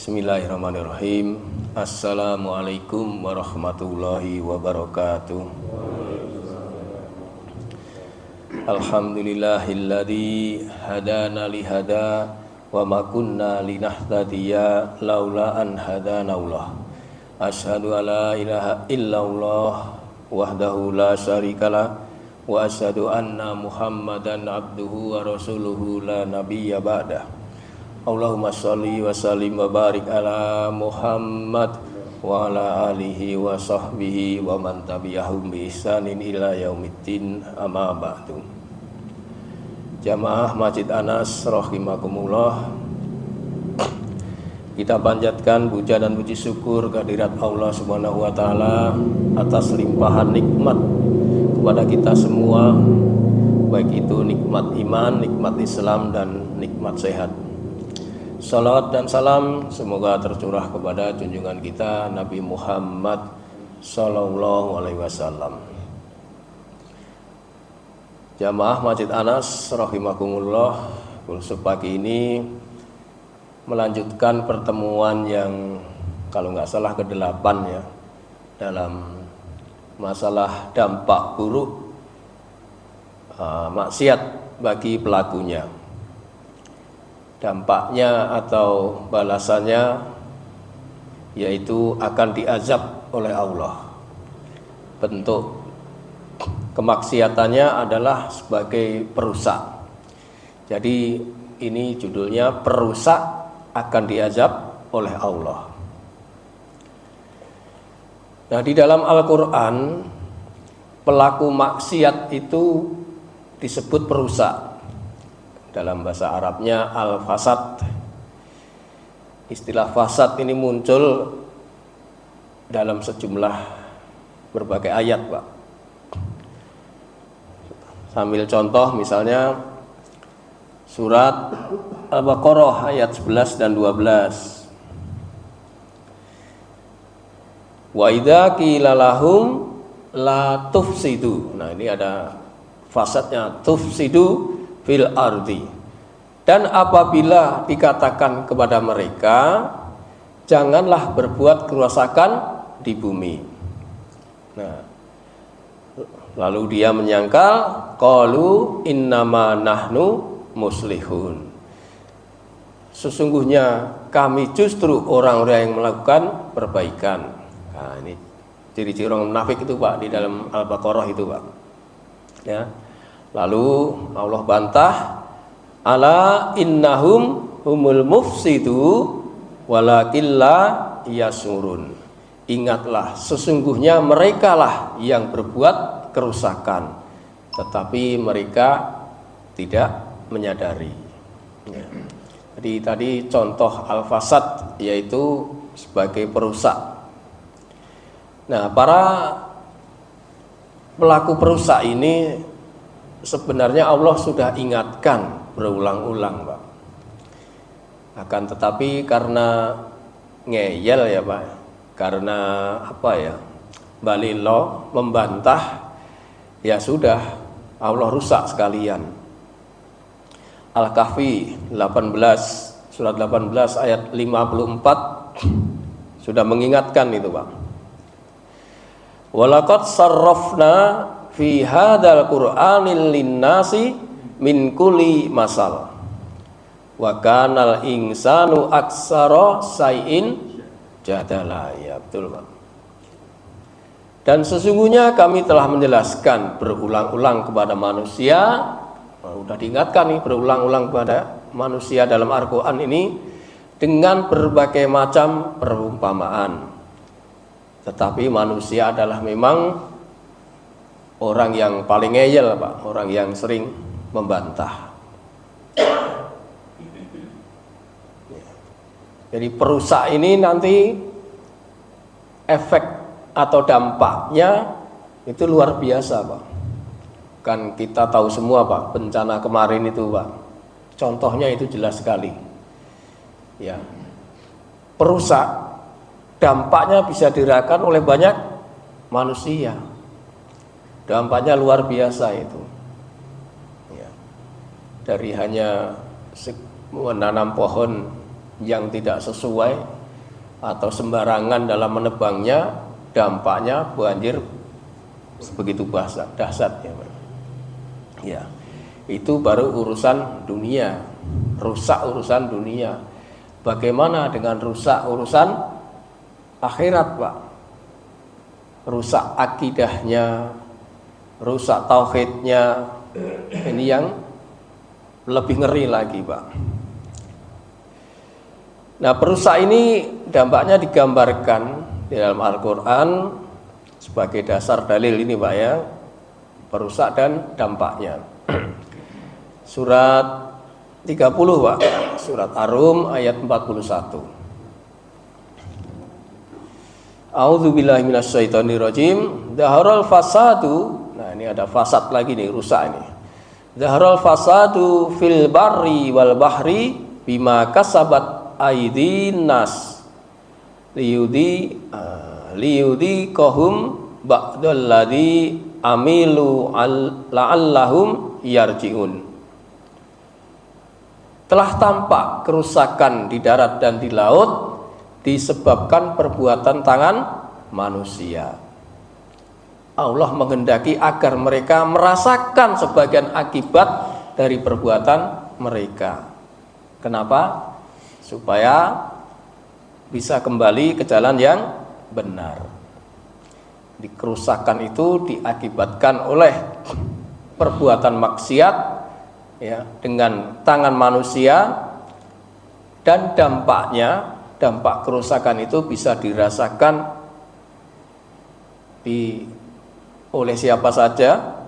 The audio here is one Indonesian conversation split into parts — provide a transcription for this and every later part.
Bismillahirrahmanirrahim. Assalamualaikum warahmatullahi wabarakatuh. Alhamdulillahilladzi hadana lihada wa ma kunna linahtadiya laula an hadanaullah. Asyhadu an la ilaha illallah wahdahu la syarikalah wa asyhadu anna Muhammadan abduhu wa rasuluhu la nabiyya ba'dah. Allahumma sholli wa sallim wa barik ala Muhammad wa ala alihi wa sahbihi wa man tabi'ahum bi ihsanin ila yaumiddin, amma ba'du. Jamaah Masjid Anas rahimakumullah, kita panjatkan puja dan puji syukur kehadirat Allah Subhanahu wa taala atas limpahan nikmat kepada kita semua, baik itu nikmat iman, nikmat Islam dan nikmat sehat. Salawat dan salam semoga tercurah kepada junjungan kita Nabi Muhammad sallallahu alaihi wasallam. Jamaah Masjid Anas rahimakumullah, khusus pagi ini melanjutkan pertemuan yang kalau nggak salah ke-8 ya, dalam masalah dampak buruk maksiat bagi pelakunya. Dampaknya atau balasannya yaitu akan diazab oleh Allah. Bentuk kemaksiatannya adalah sebagai perusak. Jadi ini judulnya, perusak akan diazab oleh Allah. Nah, di dalam Al-Quran pelaku maksiat itu disebut perusak. Dalam bahasa Arabnya al-fasad. Istilah fasad ini muncul dalam sejumlah berbagai ayat, Pak. Sambil contoh misalnya surat Al-Baqarah ayat 11 dan 12. Wa idza qila lahum la tufsidu. Nah, ini ada fasadnya, tufsidu fil ardi. Dan apabila dikatakan kepada mereka, janganlah berbuat kerusakan di bumi. Nah, lalu dia menyangkal, qalu innama nahnu muslihun. Sesungguhnya kami justru orang-orang yang melakukan perbaikan. Nah, ini ciri-ciri orang munafik itu, Pak, di dalam Al-Baqarah itu, Pak. Ya. Lalu Allah bantah, ala innahum humul mufsidu walakin la yasurun. Ingatlah, sesungguhnya merekalah yang berbuat kerusakan, tetapi mereka tidak menyadari. Ya. Jadi tadi contoh al-fasad yaitu sebagai perusak. Nah, para pelaku perusak ini sebenarnya Allah sudah ingatkan berulang-ulang, Pak. Akan tetapi karena ngeyel ya, Pak, karena apa ya, balilo, membantah, ya sudah Allah rusak sekalian. Al-Kahfi 18, surat 18 ayat 54 sudah mengingatkan itu, Pak. Walaqad sarrafna fi hadzal qur'anil linnasi min kulli masal wa kanal insanu aksara sayin jadala. Ya, betul, Pak. Dan sesungguhnya kami telah menjelaskan berulang-ulang kepada manusia, sudah diingatkan nih berulang-ulang kepada manusia dalam Al-Qur'an ini dengan berbagai macam perumpamaan. Tetapi manusia adalah memang orang yang paling ngeyel, Pak, orang yang sering membantah. Jadi perusak ini nanti efek atau dampaknya itu luar biasa, Pak. Kan kita tahu semua, Pak, bencana kemarin itu, Pak. Contohnya itu jelas sekali. Ya. Perusak dampaknya bisa dirasakan oleh banyak manusia. Dampaknya luar biasa itu. Ya. Dari hanya menanam pohon yang tidak sesuai atau sembarangan dalam menebangnya, dampaknya banjir begitu dahsyat ya, Pak. Ya, itu baru urusan dunia, rusak urusan dunia. Bagaimana dengan rusak urusan akhirat, Pak? Rusak akidahnya, rusak tauhidnya, ini yang lebih ngeri lagi, Pak. Nah, perusak ini dampaknya digambarkan di dalam Al-Quran sebagai dasar dalil ini, Pak ya, perusak dan dampaknya. Surat 30, Pak, surat Ar-Rum ayat 41. A'udzubillahi minasyaitonirrajim. Zaharal fasadu. Nah, ini ada fasad lagi nih, rusak ini. Zaharal fasadu fil barri wal bahri bima kasabat aydin nas liyudi kohum ba'dalladzi amilu la'allahum yarji'un. Telah tampak kerusakan di darat dan di laut disebabkan perbuatan tangan manusia. Allah menghendaki agar mereka merasakan sebagian akibat dari perbuatan mereka. Kenapa? Supaya bisa kembali ke jalan yang benar. Kerusakan itu diakibatkan oleh perbuatan maksiat ya, dengan tangan manusia, dan dampak kerusakan itu bisa dirasakan oleh siapa saja,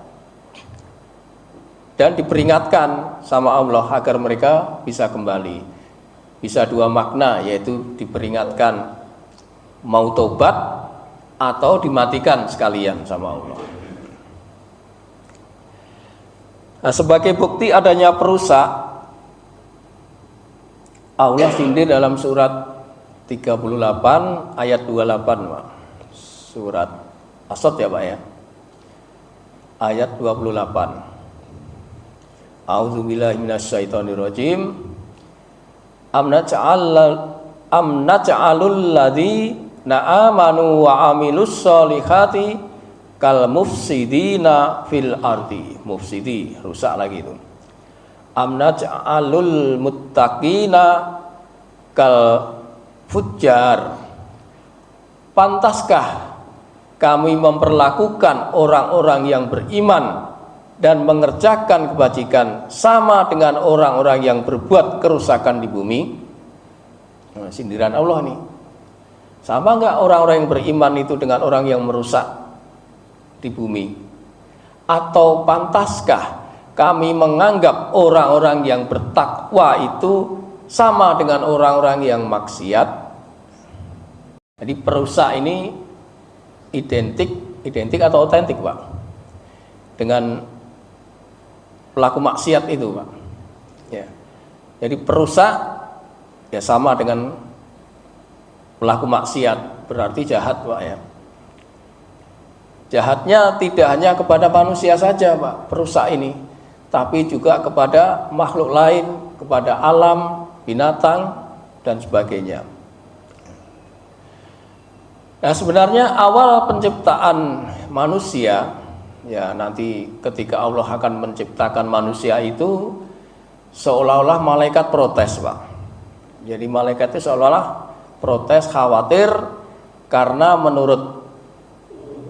dan diperingatkan sama Allah agar mereka bisa kembali. Bisa dua makna, yaitu diperingatkan mau tobat atau dimatikan sekalian sama Allah. Nah, sebagai bukti adanya perusak, Allah sindir dalam surat 38 ayat 28, Pak. Surat As-Sadd ya, Pak ya. Ayat 28. A'udzubillahi minasyaitonirrajim. Am naj'alul ladzina amanu wa amilus solihati kal mufsidina fil ardi. Mufsidi, rusak lagi itu. Am naj'alul muttaqina kal fujjar. Pantaskah kami memperlakukan orang-orang yang beriman dan mengerjakan kebajikan sama dengan orang-orang yang berbuat kerusakan di bumi? Nah, sindiran Allah nih. Sama enggak orang-orang yang beriman itu dengan orang yang merusak di bumi? Atau pantaskah kami menganggap orang-orang yang bertakwa itu sama dengan orang-orang yang maksiat? Jadi perusak ini identik atau otentik, Pak, dengan pelaku maksiat itu, Pak. Ya. Jadi perusak ya sama dengan pelaku maksiat, berarti jahat, Pak ya. Jahatnya tidak hanya kepada manusia saja, Pak, perusak ini, tapi juga kepada makhluk lain, kepada alam, binatang dan sebagainya. Nah, sebenarnya awal penciptaan manusia, ya nanti ketika Allah akan menciptakan manusia itu seolah-olah malaikat protes, Pak. Jadi malaikat itu seolah-olah protes, khawatir, karena menurut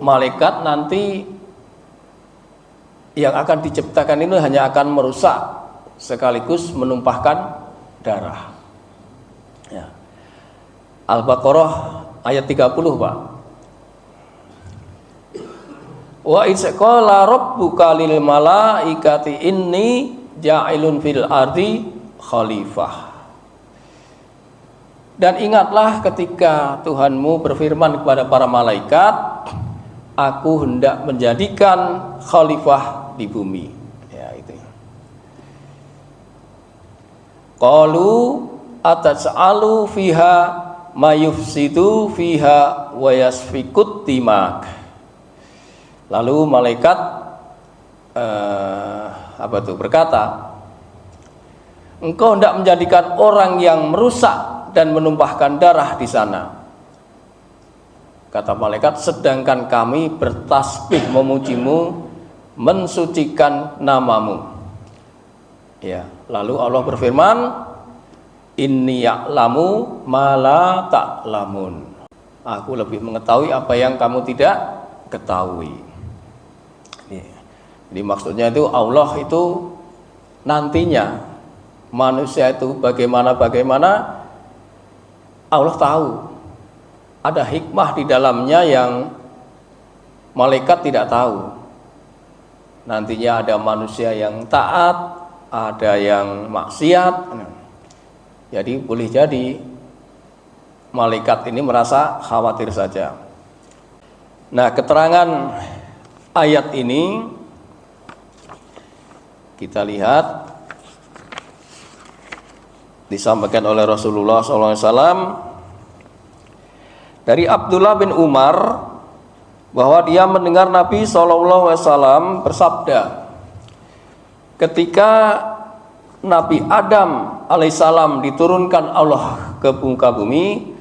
malaikat nanti yang akan diciptakan ini hanya akan merusak sekaligus menumpahkan darah. Ya. Al-Baqarah ayat 30, Pak. Wa isqala rabbuka lil malaikati inni ja'ilun fil ardi khalifah. Dan ingatlah ketika Tuhanmu berfirman kepada para malaikat, aku hendak menjadikan khalifah di bumi. Ya, itu. Qalu atas'alu fiha mayufsidu fiha wa yasfikut dimak. Lalu malaikat berkata, engkau hendak menjadikan orang yang merusak dan menumpahkan darah di sana. Kata malaikat, sedangkan kami bertasbih memujimu, mensucikan namamu. Ya, lalu Allah berfirman, inni ya'lamu ma la ta'lamun. Aku lebih mengetahui apa yang kamu tidak ketahui. Jadi maksudnya itu Allah itu nantinya manusia itu bagaimana Allah tahu. Ada hikmah di dalamnya yang malaikat tidak tahu. Nantinya ada manusia yang taat, ada yang maksiat. Jadi boleh jadi malaikat ini merasa khawatir saja. Nah, keterangan ayat ini kita lihat disampaikan oleh Rasulullah SAW dari Abdullah bin Umar bahwa dia mendengar Nabi SAW bersabda, ketika Nabi Adam alaihissalam diturunkan Allah ke muka bumi,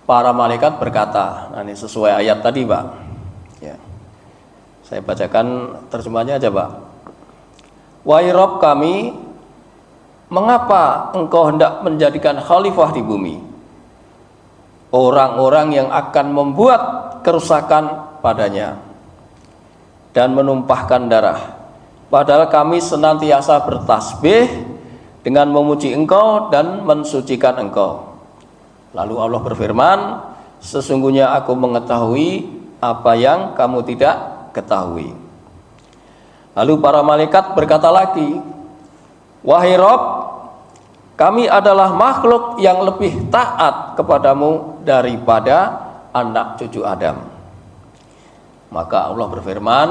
para malaikat berkata, nah ini sesuai ayat tadi Pak ya. Saya bacakan terjemahnya aja Pak. Wahai Rabb kami, mengapa engkau hendak menjadikan khalifah di bumi orang-orang yang akan membuat kerusakan padanya dan menumpahkan darah, padahal kami senantiasa bertasbih dengan memuji engkau dan mensucikan engkau. Lalu Allah berfirman, sesungguhnya aku mengetahui apa yang kamu tidak ketahui. Lalu para malaikat berkata lagi, wahai Rabb, kami adalah makhluk yang lebih taat kepadamu daripada anak cucu Adam. Maka Allah berfirman,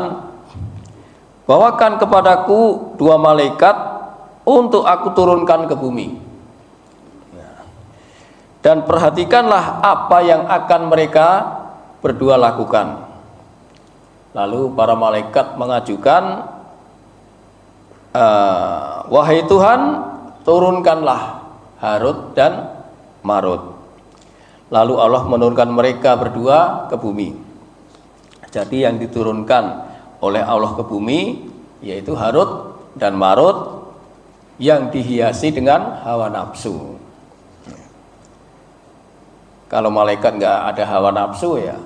bawakan kepadaku 2 malaikat untuk aku turunkan ke bumi. Dan perhatikanlah apa yang akan mereka berdua lakukan. Lalu para malaikat mengajukan, wahai Tuhan, turunkanlah Harut dan Marut. Lalu Allah menurunkan mereka berdua ke bumi. Jadi yang diturunkan oleh Allah ke bumi yaitu Harut dan Marut yang dihiasi dengan hawa nafsu. Kalau malaikat nggak ada hawa nafsu ya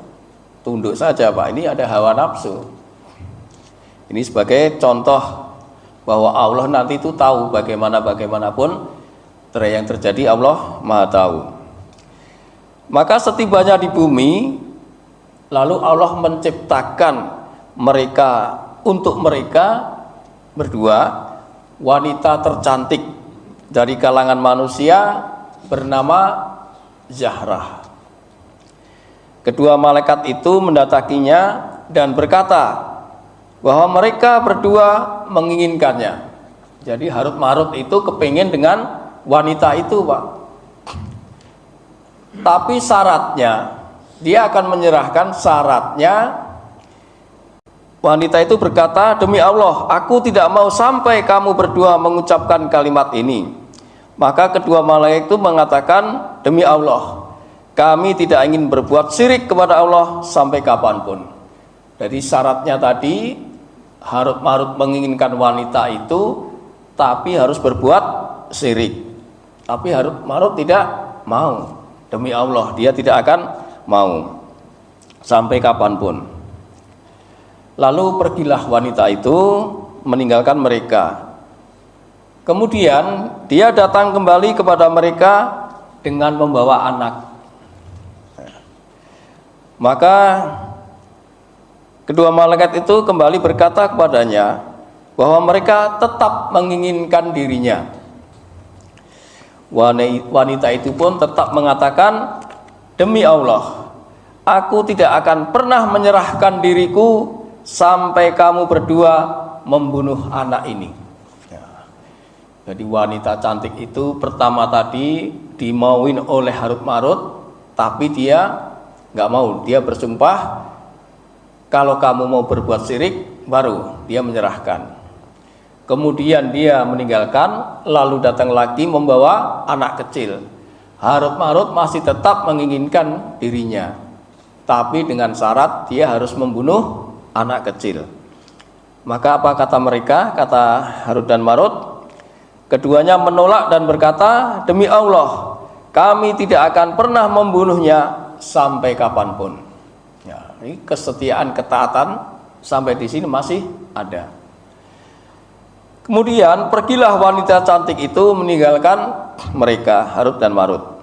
tunduk saja Pak, ini ada hawa nafsu. Ini sebagai contoh bahwa Allah nanti itu tahu bagaimanapun yang terjadi, Allah Maha tahu. Maka setibanya di bumi, lalu Allah menciptakan mereka untuk mereka berdua wanita tercantik dari kalangan manusia bernama Zahrah. Kedua malaikat itu mendatanginya dan berkata bahwa mereka berdua menginginkannya. Jadi Harut Marut itu kepingin dengan wanita itu Pak. Tapi syaratnya, dia akan menyerahkan syaratnya. Wanita itu berkata, demi Allah, aku tidak mau sampai kamu berdua mengucapkan kalimat ini. Maka kedua malaikat itu mengatakan, demi Allah, kami tidak ingin berbuat syirik kepada Allah sampai kapanpun. Jadi syaratnya tadi, Harut Marut menginginkan wanita itu, tapi harus berbuat syirik. Tapi Harut Marut tidak mau. Demi Allah, dia tidak akan mau sampai kapanpun. Lalu pergilah wanita itu meninggalkan mereka. Kemudian dia datang kembali kepada mereka dengan membawa anak. Maka kedua malaikat itu kembali berkata kepadanya bahwa mereka tetap menginginkan dirinya. Wanita itu pun tetap mengatakan, demi Allah, aku tidak akan pernah menyerahkan diriku sampai kamu berdua membunuh anak ini. Jadi wanita cantik itu pertama tadi dimauin oleh Harut Marut, tapi dia nggak mau. Dia bersumpah kalau kamu mau berbuat syirik, baru dia menyerahkan. Kemudian dia meninggalkan, lalu datang lagi membawa anak kecil. Harut marut masih tetap menginginkan dirinya, tapi dengan syarat dia harus membunuh anak kecil. Maka apa kata mereka, kata Harut dan Marut? Keduanya menolak dan berkata, demi Allah, kami tidak akan pernah membunuhnya sampai kapanpun. Ya, ini kesetiaan, ketaatan sampai di sini masih ada. Kemudian pergilah wanita cantik itu meninggalkan mereka, Harut dan Marut.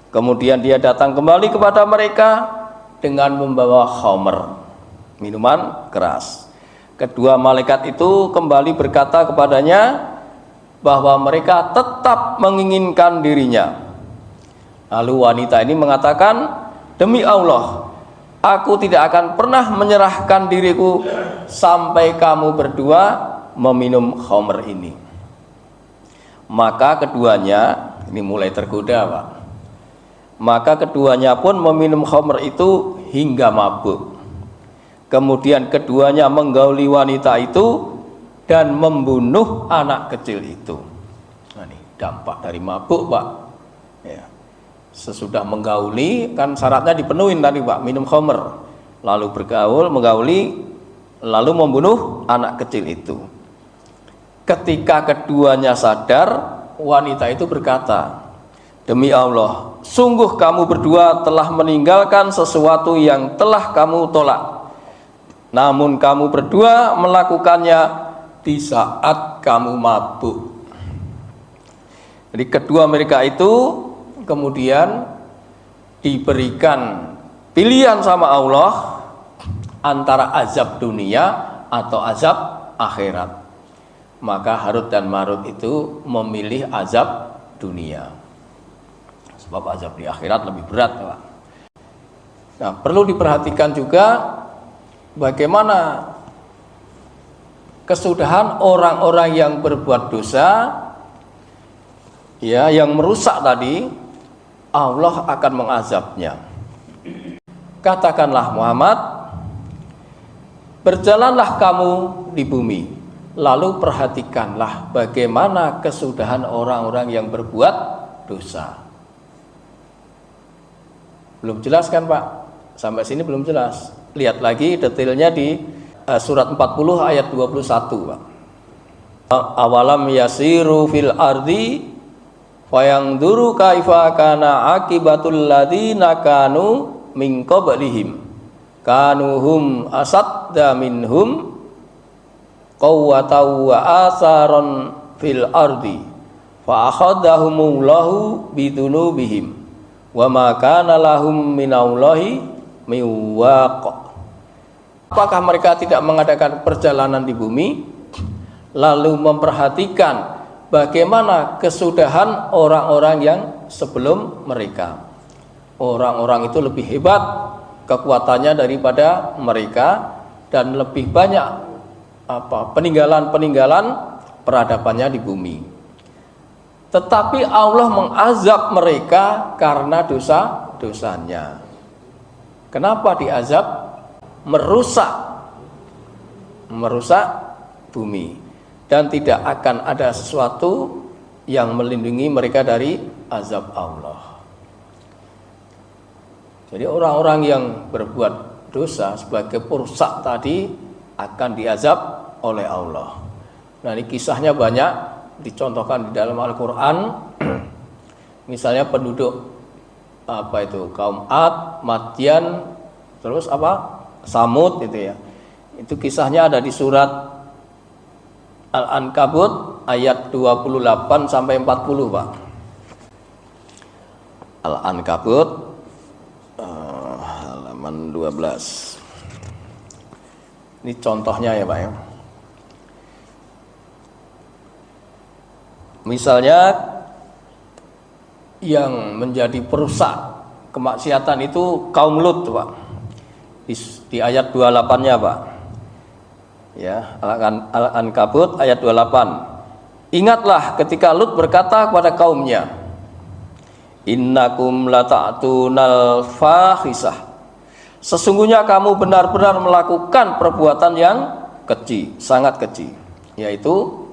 Kemudian dia datang kembali kepada mereka dengan membawa khamr, minuman keras. Kedua malaikat itu kembali berkata kepadanya bahwa mereka tetap menginginkan dirinya. Lalu wanita ini mengatakan, demi Allah, aku tidak akan pernah menyerahkan diriku sampai kamu berdua meminum khamr ini. Maka keduanya, ini mulai tergoda Pak. Maka keduanya pun meminum khamr itu hingga mabuk. Kemudian keduanya menggauli wanita itu dan membunuh anak kecil itu. Nah, ini dampak dari mabuk Pak. Ya. Sesudah menggauli kan syaratnya dipenuhin tadi Pak, minum khamr, lalu bergaul, menggauli, lalu membunuh anak kecil itu. Ketika keduanya sadar, wanita itu berkata, demi Allah, sungguh kamu berdua telah meninggalkan sesuatu yang telah kamu tolak. Namun kamu berdua melakukannya di saat kamu mabuk. Jadi kedua mereka itu kemudian diberikan pilihan sama Allah antara azab dunia atau azab akhirat. Maka Harut dan Marut itu memilih azab dunia, sebab azab di akhirat lebih berat Pak. Nah, perlu diperhatikan juga bagaimana kesudahan orang-orang yang berbuat dosa, ya, yang merusak tadi, Allah akan mengazabnya. Katakanlah Muhammad, berjalanlah kamu di bumi, lalu perhatikanlah bagaimana kesudahan orang-orang yang berbuat dosa. Belum jelas kan Pak? Sampai sini belum jelas. Lihat lagi detailnya di surat 40 ayat 21 Pak. Awalam yasiru fil ardi fayangduru kaifa kana akibatul ladzina kanu min qablihim kanuhum asadda minhum qawwatan wa asaron fil ardi fa akhadahumullahu bidunubihim wa ma kana lahum minallahi miwaq. Apakah mereka tidak mengadakan perjalanan di bumi lalu memperhatikan bagaimana kesudahan orang-orang yang sebelum mereka? Orang-orang itu lebih hebat kekuatannya daripada mereka dan lebih banyak peninggalan-peninggalan peradabannya di bumi. Tetapi Allah mengazab mereka karena dosa-dosanya. Kenapa diazab? Merusak bumi, dan tidak akan ada sesuatu yang melindungi mereka dari azab Allah. Jadi orang-orang yang berbuat dosa sebagai perusak tadi akan diazab oleh Allah. Nah, ini kisahnya banyak dicontohkan di dalam Al-Quran. Misalnya penduduk kaum Ad, Madyan, terus Samud itu ya. Itu kisahnya ada di surat Al-Ankabut ayat 28 sampai 40 Pak. Al-Ankabut halaman 12. Ini contohnya ya Pak ya. Misalnya yang menjadi perusak kemaksiatan itu kaum Lut Pak. Di ayat 28-nya Pak. Ya, Al-Ankabut ayat 28. Ingatlah ketika Lut berkata kepada kaumnya, innakum lata'tunal fahisah. Sesungguhnya kamu benar-benar melakukan perbuatan yang keji, sangat keji, yaitu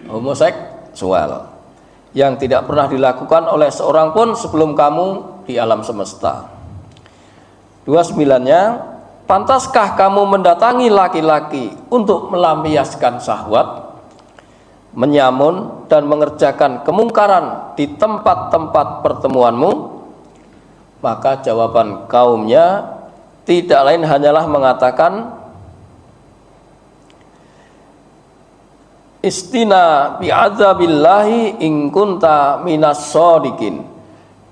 homoseksual yang tidak pernah dilakukan oleh seorang pun sebelum kamu di alam semesta. 29-nya, pantaskah kamu mendatangi laki-laki untuk melampiaskan syahwat, menyamun dan mengerjakan kemungkaran di tempat-tempat pertemuanmu? Maka jawaban kaumnya tidak lain hanyalah mengatakan, istina bi'adzabillahi in kunta minas shodiqin.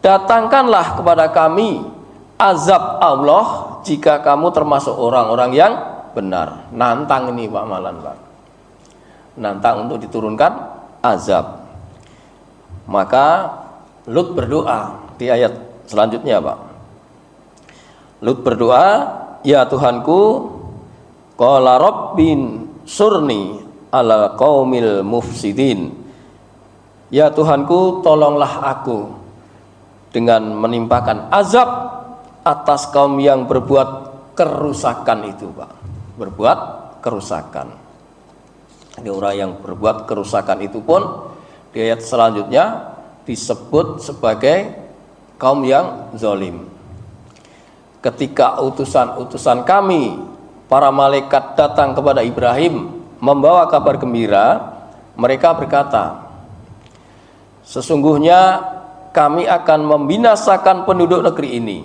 Datangkanlah kepada kami azab Allah jika kamu termasuk orang-orang yang benar. Nantang ini Pak Malan, Pak. Nantang untuk diturunkan azab. Maka Lut berdoa di ayat selanjutnya, Pak. Lut berdoa, ya Tuhanku, qala rabbin surni ala qaumil mufsidin. Ya Tuhanku, tolonglah aku dengan menimpakan azab atas kaum yang berbuat kerusakan itu, Pak. Berbuat kerusakan. Ini orang yang berbuat kerusakan itu pun di ayat selanjutnya disebut sebagai kaum yang zalim. Ketika utusan-utusan kami, para malaikat datang kepada Ibrahim membawa kabar gembira, mereka berkata, sesungguhnya kami akan membinasakan penduduk negeri ini.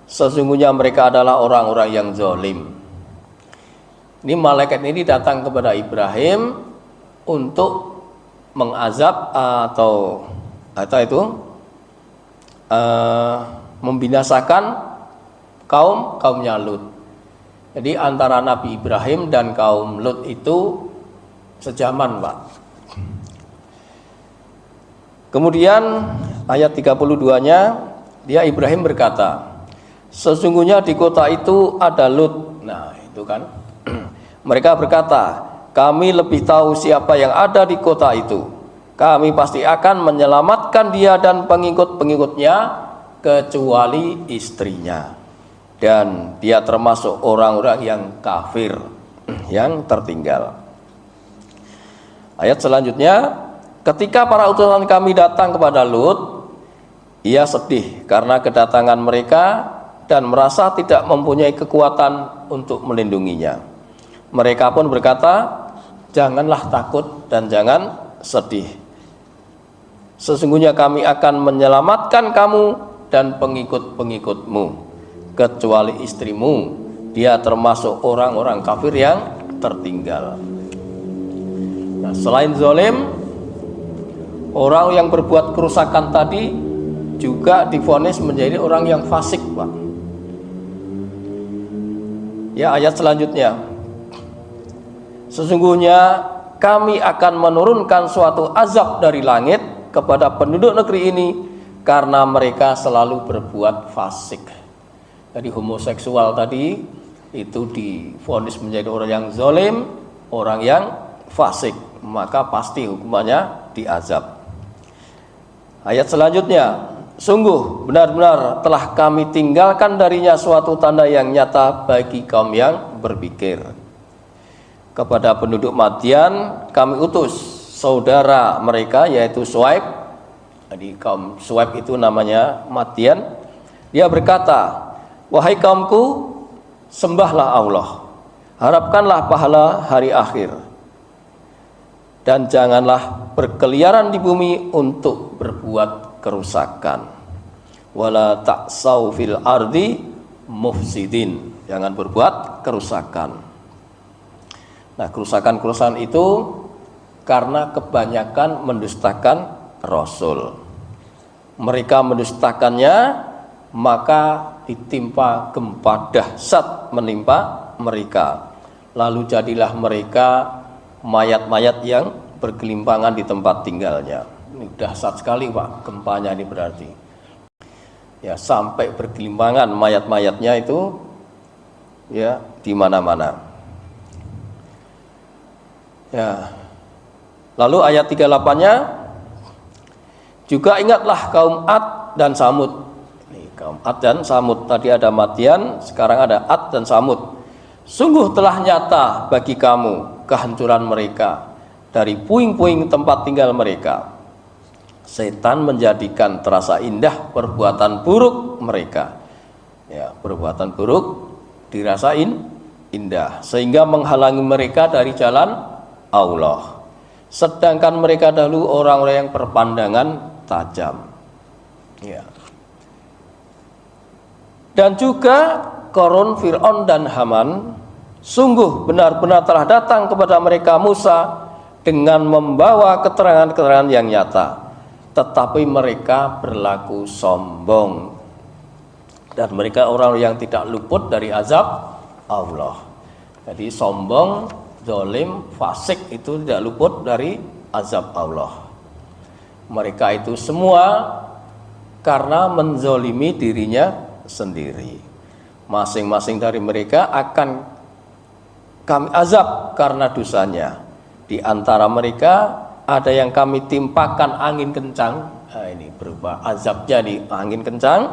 Sesungguhnya mereka adalah orang-orang yang zalim. Ini malaikat ini datang kepada Ibrahim untuk mengazab atau membinasakan kaumnya Lut. Jadi antara Nabi Ibrahim dan kaum Lut itu sejaman, Pak. Kemudian ayat 32-nya, dia Ibrahim berkata, sesungguhnya di kota itu ada Lut. Nah, itu kan. Mereka berkata, kami lebih tahu siapa yang ada di kota itu. Kami pasti akan menyelamatkan dia dan pengikut-pengikutnya kecuali istrinya. Dan dia termasuk orang-orang yang kafir, yang tertinggal. Ayat selanjutnya, ketika para utusan kami datang kepada Lut, ia sedih karena kedatangan mereka dan merasa tidak mempunyai kekuatan untuk melindunginya. Mereka pun berkata, janganlah takut dan jangan sedih. Sesungguhnya kami akan menyelamatkan kamu dan pengikut-pengikutmu kecuali istrimu, dia termasuk orang-orang kafir yang tertinggal. Nah, selain zalim, orang yang berbuat kerusakan tadi juga divonis menjadi orang yang fasik, Pak. Ya, ayat selanjutnya, sesungguhnya kami akan menurunkan suatu azab dari langit kepada penduduk negeri ini karena mereka selalu berbuat fasik. Jadi homoseksual tadi itu divonis menjadi orang yang zalim, orang yang fasik, maka pasti hukumannya diazab. Ayat selanjutnya, sungguh benar-benar telah kami tinggalkan darinya suatu tanda yang nyata bagi kaum yang berpikir. Kepada penduduk Madian kami utus saudara mereka yaitu Syuaib. Jadi kaum Syuaib itu namanya Madian. Dia berkata, wahai kaumku, sembahlah Allah, harapkanlah pahala hari akhir, dan janganlah berkeliaran di bumi untuk berbuat kerusakan. Wala ta'sau fil ardi mufsidin, jangan berbuat kerusakan. Nah, kerusakan-kerusakan itu karena kebanyakan mendustakan Rasul. Mereka mendustakannya, maka ditimpa gempa dahsyat menimpa mereka. Lalu jadilah mereka mayat-mayat yang bergelimpangan di tempat tinggalnya. Ini dahsyat sekali, Pak, gempanya ini berarti. Ya, sampai bergelimpangan mayat-mayatnya itu ya di mana-mana. Ya. Lalu ayat 38-nya, juga ingatlah kaum Ad dan Samud. Kaum Ad dan Samud, tadi ada Madian, sekarang ada Ad dan Samud. Sungguh telah nyata bagi kamu kehancuran mereka dari puing-puing tempat tinggal mereka. Setan menjadikan terasa indah perbuatan buruk mereka. Ya, perbuatan buruk dirasain indah sehingga menghalangi mereka dari jalan Allah. Sedangkan mereka dahulu orang-orang yang berpandangan tajam. Ya. Dan juga Qarun, Fir'aun dan Haman sungguh benar-benar telah datang kepada mereka Musa dengan membawa keterangan-keterangan yang nyata, tetapi mereka berlaku sombong dan mereka orang yang tidak luput dari azab Allah. Jadi sombong, zalim, fasik itu tidak luput dari azab Allah. Mereka itu semua karena menzolimi dirinya sendiri. Masing-masing dari mereka akan kami azab karena dosanya. Di antara mereka ada yang kami timpakan angin kencang. Nah, ini berupa azabnya di angin kencang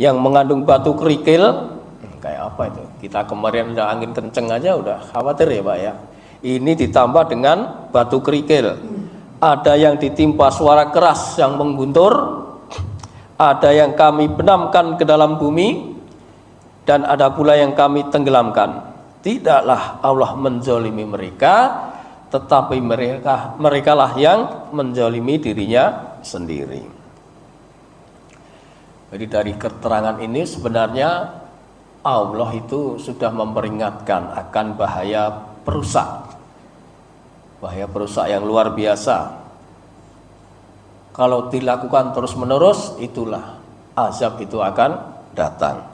yang mengandung batu kerikil. Kayak apa itu? Kita kemarin ada angin kencang aja udah khawatir ya Pak ya. Ini ditambah dengan batu kerikil. Ada yang ditimpa suara keras yang mengguntur. Ada yang kami benamkan ke dalam bumi, dan ada pula yang kami tenggelamkan. Tidaklah Allah menzolimi mereka, tetapi merekalah yang menzolimi dirinya sendiri. Jadi dari keterangan ini sebenarnya Allah itu sudah memperingatkan akan bahaya perusak. Bahaya perusak yang luar biasa. Kalau dilakukan terus-menerus, itulah azab itu akan datang.